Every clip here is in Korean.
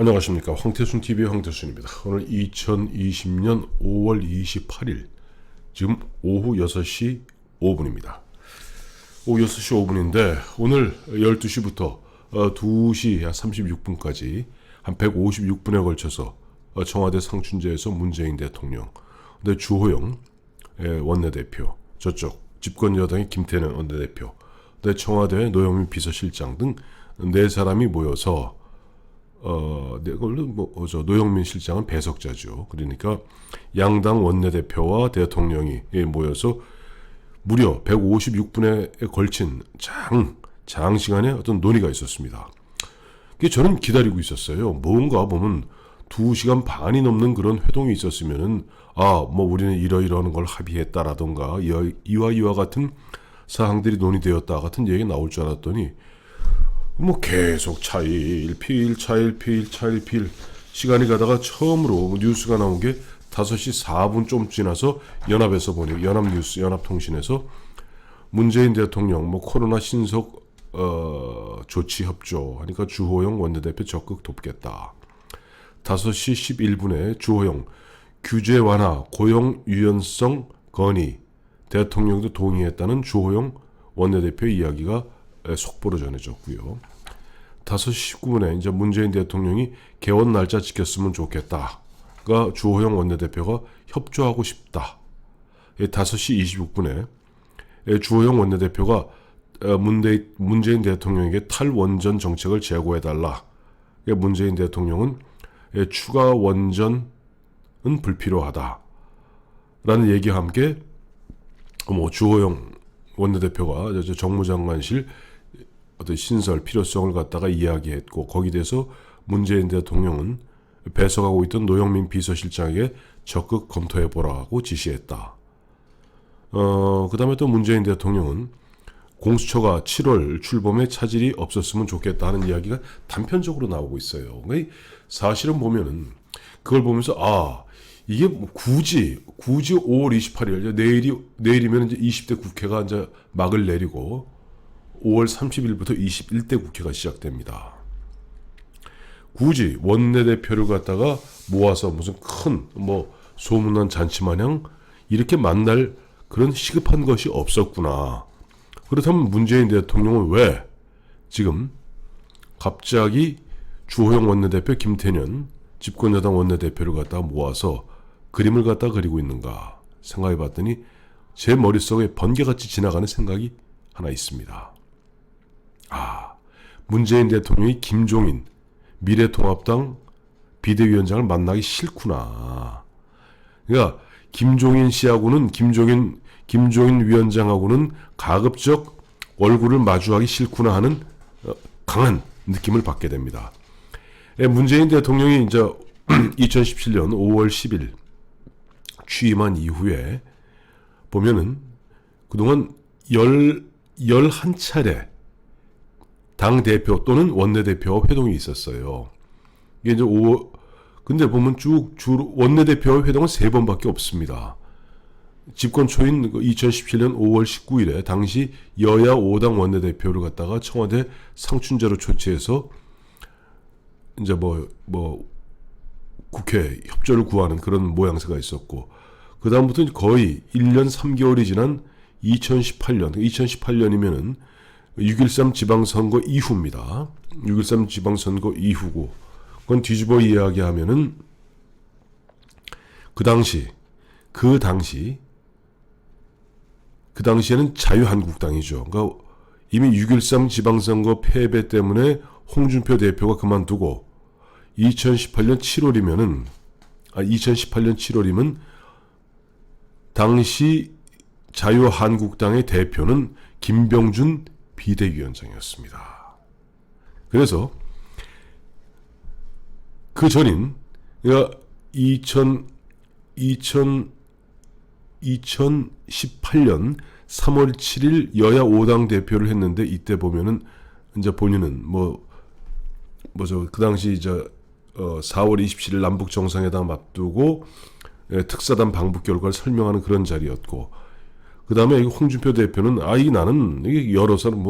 안녕하십니까. 황태순TV의 황태순입니다. 오늘 2020년 5월 28일 지금 오후 6시 5분입니다. 오후 6시 5분인데 오늘 12시부터 2시 36분까지 한 156분에 걸쳐서 청와대 상춘제에서 문재인 대통령, 주호영 원내대표, 저쪽 집권여당의 김태년 원내대표, 청와대 노영민 비서실장 등 4사람이 모여서 노영민 실장은 배석자죠. 그러니까 양당 원내대표와 대통령이 모여서 무려 156분에 걸친 장시간의 어떤 논의가 있었습니다. 저는 기다리고 있었어요. 뭔가 보면 2시간 반이 넘는 그런 회동이 있었으면은 우리는 이러이러한 걸 합의했다라던가 이와 같은 사항들이 논의되었다 같은 얘기가 나올 줄 알았더니 계속 차일피일 시간이 가다가 처음으로 뉴스가 나온 게 5시 4분 좀 지나서 연합에서 보니 연합뉴스 연합통신에서 문재인 대통령 코로나 신속 조치 협조 하니까 주호영 원내대표 적극 돕겠다. 5시 11분에 주호영 규제 완화 고용 유연성 건의 대통령도 동의했다는 주호영 원내대표의 이야기가 속보로 전해졌고요. 5시 19분에 이제 문재인 대통령이 개원 날짜 지켰으면 좋겠다가 주호영 원내대표가 협조하고 싶다. 5시 26분에 주호영 원내대표가 문재인 대통령에게 탈원전 정책을 제고해달라. 문재인 대통령은 추가 원전은 불필요하다. 라는 얘기와 함께 주호영 원내대표가 정무장관실 어떤 신설 필요성을 갖다가 이야기했고, 거기에 대해서 문재인 대통령은 배석하고 있던 노영민 비서실장에게 적극 검토해보라고 지시했다. 그 다음에 또 문재인 대통령은 공수처가 7월 출범에 차질이 없었으면 좋겠다는 이야기가 단편적으로 나오고 있어요. 사실은 보면은 그걸 보면서 이게 굳이 5월 28일 내일이면 이제 20대 국회가 이제 막을 내리고 5월 30일부터 21대 국회가 시작됩니다. 굳이 원내대표를 갖다가 모아서 무슨 큰 소문난 잔치 마냥 이렇게 만날 그런 시급한 것이 없었구나. 그렇다면 문재인 대통령은 왜 지금 갑자기 주호영 원내대표, 김태년 집권여당 원내대표를 갖다가 모아서 그림을 갖다 그리고 있는가 생각해 봤더니 제 머릿속에 번개같이 지나가는 생각이 하나 있습니다. 문재인 대통령이 김종인 미래통합당 비대위원장을 만나기 싫구나. 그러니까 김종인 씨하고는 김종인 위원장하고는 가급적 얼굴을 마주하기 싫구나 하는 강한 느낌을 받게 됩니다. 문재인 대통령이 이제 2017년 5월 10일 취임한 이후에 보면은 그동안 11차례 당대표 또는 원내대표와 회동이 있었어요. 이게 이제 근데 보면 주로 원내대표와 회동은 3번밖에 없습니다. 집권 초인 2017년 5월 19일에 당시 여야 5당 원내대표를 갖다가 청와대 상춘제로 초치해서 이제 국회 협조를 구하는 그런 모양새가 있었고, 그 다음부터는 거의 1년 3개월이 지난 2018년이면은 6.13 지방선거 이후입니다. 6.13 지방선거 이후고, 그건 뒤집어 이야기하면은 그 당시에는 자유한국당이죠. 그러니까 이미 6.13 지방선거 패배 때문에 홍준표 대표가 그만두고 2018년 7월이면 당시 자유한국당의 대표는 김병준 비대위원장이었습니다. 그래서 그 전인 2018년 3월 7일 여야 5당 대표를 했는데, 이때 보면은 이제 본인은 그 당시 이제 4월 27일 남북 정상회담 앞두고 특사단 방북 결과를 설명하는 그런 자리였고, 그 다음에 홍준표 대표는 나는 여러 사람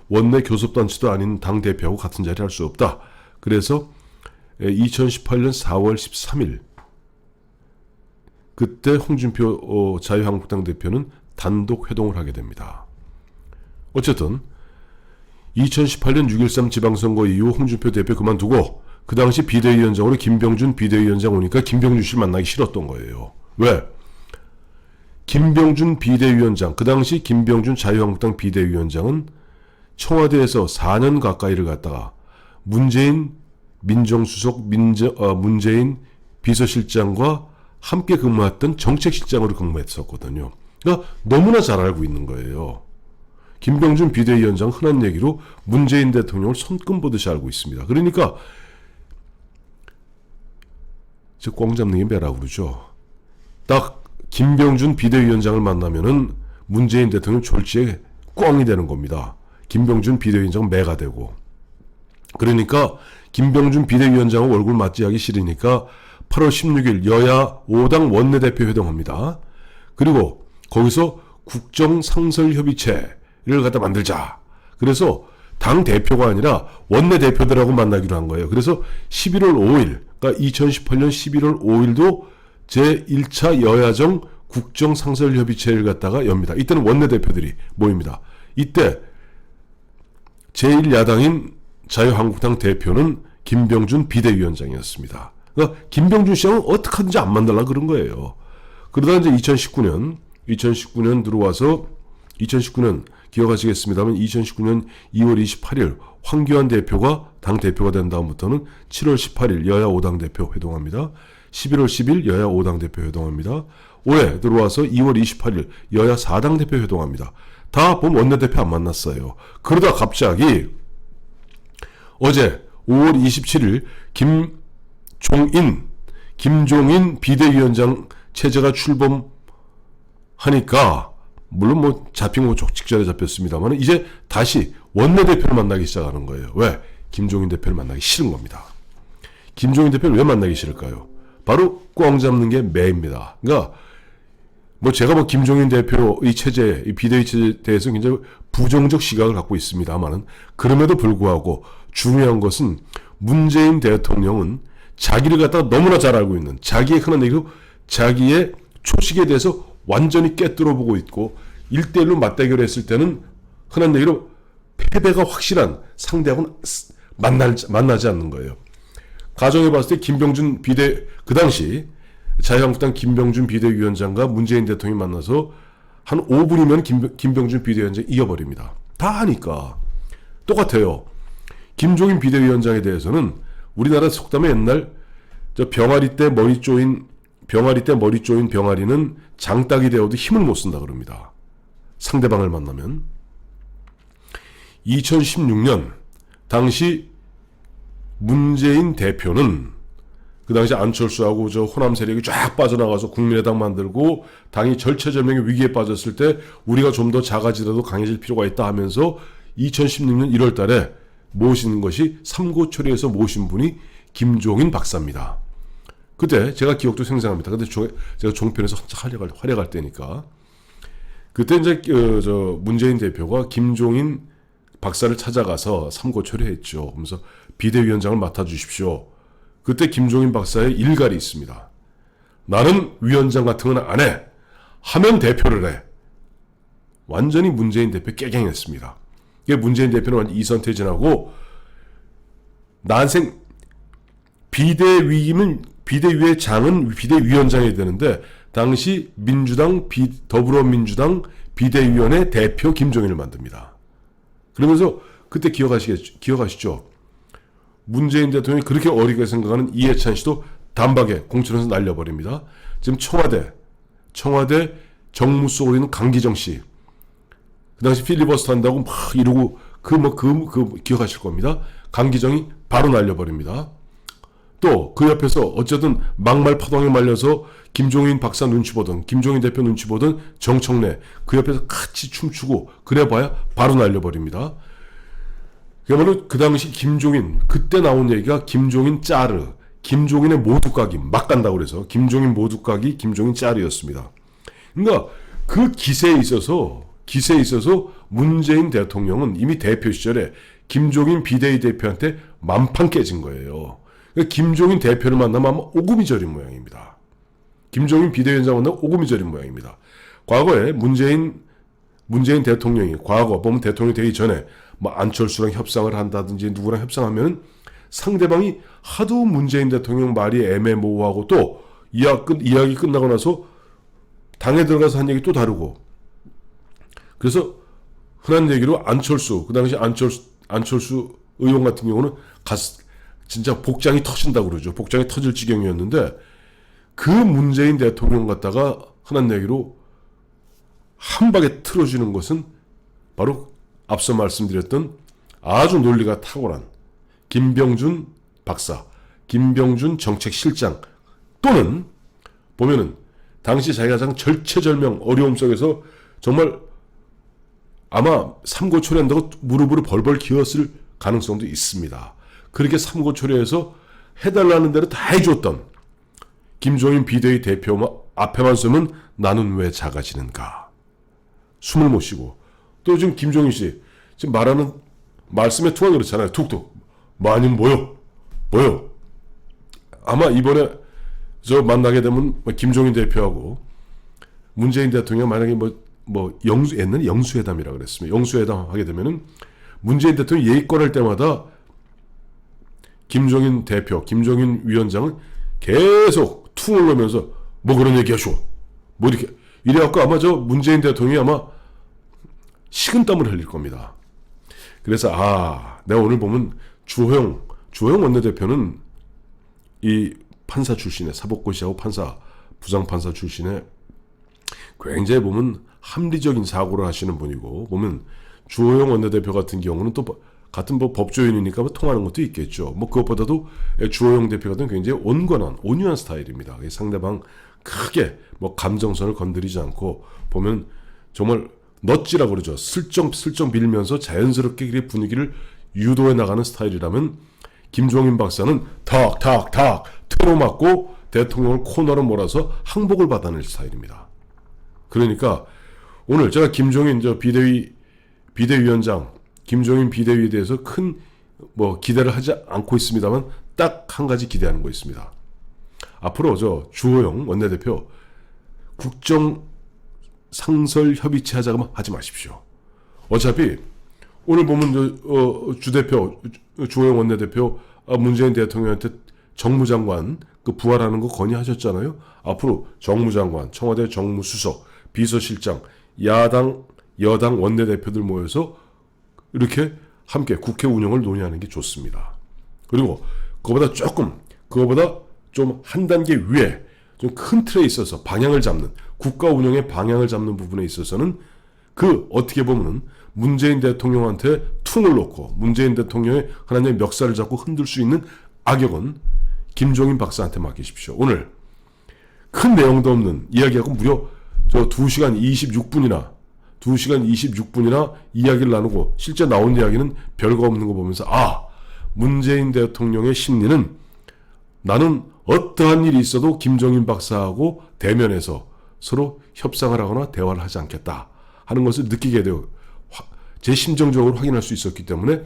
원내 교섭단체도 아닌 당 대표하고 같은 자리 할 수 없다. 그래서 2018년 4월 13일 그때 홍준표 자유한국당 대표는 단독 회동을 하게 됩니다. 어쨌든 2018년 6.13 지방선거 이후 홍준표 대표 그만두고 그 당시 비대위원장으로 김병준 비대위원장 오니까 김병준 씨를 만나기 싫었던 거예요. 왜? 김병준 비대위원장, 그 당시 김병준 자유한국당 비대위원장은 청와대에서 4년 가까이를 갔다가 문재인 민정수석, 문재인 비서실장과 함께 근무했던 정책실장으로 근무했었거든요. 그러니까 너무나 잘 알고 있는 거예요. 김병준 비대위원장 흔한 얘기로 문재인 대통령을 손금 보듯이 알고 있습니다. 그러니까 저 꽝 잡는 게 매라고 그러죠. 딱 김병준 비대위원장을 만나면은 문재인 대통령 졸지에 꽝이 되는 겁니다. 김병준 비대위원장은 매가 되고. 그러니까 김병준 비대위원장은 얼굴 맞지하기 싫으니까 8월 16일 여야 5당 원내대표 회동합니다. 그리고 거기서 국정상설협의체를 갖다 만들자. 그래서 당 대표가 아니라 원내대표들하고 만나기로 한 거예요. 그래서 11월 5일, 그러니까 2018년 11월 5일도 제1차 여야정 국정상설협의체를 갖다가 엽니다. 이때는 원내대표들이 모입니다. 이때 제1야당인 자유한국당 대표는 김병준 비대위원장이었습니다. 그러니까 김병준 씨하고 어떻게 하든지 안 만들려고 그런 거예요. 그러다 이제 2019년 들어와서 2019년 기억하시겠습니다만 2019년 2월 28일 황교안 대표가 당 대표가 된 다음부터는 7월 18일 여야 5당 대표 회동합니다. 11월 10일 여야 5당 대표 회동합니다. 올해 들어와서 2월 28일 여야 4당 대표 회동합니다. 다 보면 원내대표 안 만났어요. 그러다 갑자기 어제 5월 27일 김종인 비대위원장 체제가 출범하니까 물론 뭐 잡힌 거 직전에 잡혔습니다만 이제 다시 원내대표를 만나기 시작하는 거예요. 왜? 김종인 대표를 만나기 싫은 겁니다. 김종인 대표를 왜 만나기 싫을까요? 바로 꽝 잡는 게 매입니다. 그러니까 뭐 제가 뭐 김종인 대표 이 체제, 이 비대위 체제에 대해서 굉장히 부정적 시각을 갖고 있습니다만은 그럼에도 불구하고 중요한 것은 문재인 대통령은 자기를 갖다가 너무나 잘 알고 있는 자기의 흔한 얘기로 자기의 초식에 대해서 완전히 깨뜨려 보고 있고 1대1로 맞대결을 했을 때는 흔한 얘기로 패배가 확실한 상대하고는 만나지 않는 거예요. 가정해 봤을 때 김병준 그 당시 자유한국당 김병준 비대위원장과 문재인 대통령이 만나서 한 5분이면 김병준 비대위원장이 이겨버립니다. 다 하니까 똑같아요. 김종인 비대위원장에 대해서는 우리나라 속담에 옛날 저 병아리 때 머리 쪼인 병아리는 장딱이 되어도 힘을 못 쓴다 그럽니다. 상대방을 만나면 2016년 당시 문재인 대표는 그 당시 안철수하고 저 호남 세력이 쫙 빠져나가서 국민의당 만들고 당이 절체절명의 위기에 빠졌을 때 우리가 좀 더 작아지더라도 강해질 필요가 있다 하면서 2016년 1월 달에 모신 것이 삼고초려에서 모신 분이 김종인 박사입니다. 그때 제가 기억도 생생합니다. 근데 제가 종편에서 한참 활약할 때니까 그때 이제 문재인 대표가 김종인 박사를 찾아가서 삼고초려했죠. 그러면서 비대위원장을 맡아주십시오. 그때 김종인 박사의 일갈이 있습니다. 나는 위원장 같은 건 안 해. 하면 대표를 해. 완전히 문재인 대표 깨갱했습니다. 이게 문재인 대표는 완전 이선퇴진하고 난생 비대위의 장은 비대위원장이 되는데 당시 더불어민주당 비대위원회 대표 김종인을 만듭니다. 그러면서 그때 기억하시죠? 문재인 대통령이 그렇게 어리게 생각하는 이해찬 씨도 단박에 공천에서 날려버립니다. 지금 청와대 정무 속으로 있는 강기정 씨. 그 당시 필리버스터 한다고 막 이러고 기억하실 겁니다. 강기정이 바로 날려버립니다. 또 그 옆에서 어쨌든 막말 파동에 말려서 김종인 박사 눈치 보던 김종인 대표 눈치 보던 정청래 그 옆에서 같이 춤추고 그래봐야 바로 날려버립니다. 그야말로 그 당시 김종인 그때 나온 얘기가 김종인 짜르 김종인의 모두까기 막 간다고 그래서 김종인 모두까기 김종인 짜르였습니다. 그러니까 그 기세에 있어서 문재인 대통령은 이미 대표 시절에 김종인 비대위 대표한테 만판 깨진 거예요. 그러니까 김종인 대표를 만나면 아마 오금이 저린 모양입니다. 김종인 비대위원장 만나면 오금이 저린 모양입니다. 과거에 문재인 대통령이 과거 보면 대통령이 되기 전에 뭐 안철수랑 협상을 한다든지 누구랑 협상하면 상대방이 하도 문재인 대통령 말이 애매모호하고 또 이야기 끝나고 나서 당에 들어가서 한 얘기 또 다르고, 그래서 흔한 얘기로 안철수, 그 당시 안철수 의원 같은 경우는 진짜 복장이 터진다고 그러죠. 복장이 터질 지경이었는데 그 문재인 대통령 갖다가 흔한 얘기로 한 방에 틀어주는 것은 바로 앞서 말씀드렸던 아주 논리가 탁월한 김병준 박사, 김병준 정책실장, 또는 보면은 당시 자기가 가장 절체절명 어려움 속에서 정말 아마 삼고초려한다고 무릎으로 벌벌 기었을 가능성도 있습니다. 그렇게 삼고초려해서 해달라는 대로 다 해줬던 김종인 비대위 대표 앞에만 서면 나는 왜 작아지는가. 숨을 못 쉬고, 또 지금 김종인 씨 지금 말하는 말씀의 투가 그렇잖아요. 툭툭 많이 뭐요. 아마 이번에 저 만나게 되면 김종인 대표하고 문재인 대통령 만약에 옛날에 영수회담이라고 그랬습니다. 영수회담 하게 되면은 문재인 대통령 예의 꺼낼 때마다 김종인 대표, 김종인 위원장은 계속 퉁을 놓으면서 뭐 그런 얘기 하쇼. 뭐 이래갖고 아마 저 문재인 대통령이 아마 식은땀을 흘릴 겁니다. 그래서 내가 오늘 보면 주호영 원내대표는 이 판사 출신의 사법고시하고 부장판사 출신의 굉장히 보면 합리적인 사고를 하시는 분이고, 보면 주호영 원내대표 같은 경우는 또 같은 법조인이니까 통하는 것도 있겠죠. 그것보다도 주호영 대표 같은 굉장히 온유한 스타일입니다. 상대방 크게 감정선을 건드리지 않고, 보면 정말 넛지라고 그러죠. 슬쩍 빌면서 자연스럽게 분위기를 유도해 나가는 스타일이라면, 김종인 박사는 탁탁탁 틀어맞고 대통령을 코너로 몰아서 항복을 받아낼 스타일입니다. 그러니까 오늘 제가 김종인 비대위원장 김종인 비대위에 대해서 큰 기대를 하지 않고 있습니다만 딱 한 가지 기대하는 거 있습니다. 앞으로 주호영 원내대표 국정 상설 협의체 하자고 하지 마십시오. 어차피 오늘 보면 주호영 원내대표 문재인 대통령한테 정무장관 부활하는 거 건의하셨잖아요. 앞으로 정무장관, 청와대 정무수석, 비서실장, 야당, 여당 원내대표들 모여서 이렇게 함께 국회 운영을 논의하는 게 좋습니다. 그리고 그거보다 좀 한 단계 위에 좀 큰 틀에 있어서 방향을 잡는, 국가 운영의 방향을 잡는 부분에 있어서는 어떻게 보면은 문재인 대통령한테 퉁을 놓고 문재인 대통령의 하나님의 멱살을 잡고 흔들 수 있는 악역은 김종인 박사한테 맡기십시오. 오늘 큰 내용도 없는 이야기하고 무려 2시간 26분이나 이야기를 나누고 실제 나온 이야기는 별거 없는 거 보면서 문재인 대통령의 심리는 나는 어떠한 일이 있어도 김종인 박사하고 대면해서 서로 협상을 하거나 대화를 하지 않겠다 하는 것을 느끼게 되어 제 심정적으로 확인할 수 있었기 때문에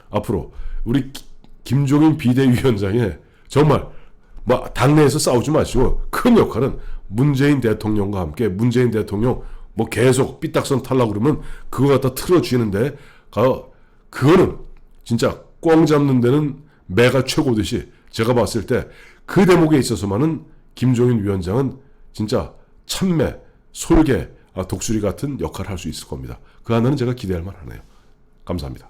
앞으로 우리 김종인 비대위원장의 정말 당내에서 싸우지 마시고 큰 역할은 문재인 대통령과 함께 문재인 대통령 계속 삐딱선 타려고 그러면 그거 갖다 틀어주는데 그거는 진짜 꽝 잡는 데는 매가 최고듯이 제가 봤을 때 그 대목에 있어서만은 김종인 위원장은 진짜 참매, 솔개, 독수리 같은 역할을 할 수 있을 겁니다. 그 하나는 제가 기대할 만하네요. 감사합니다.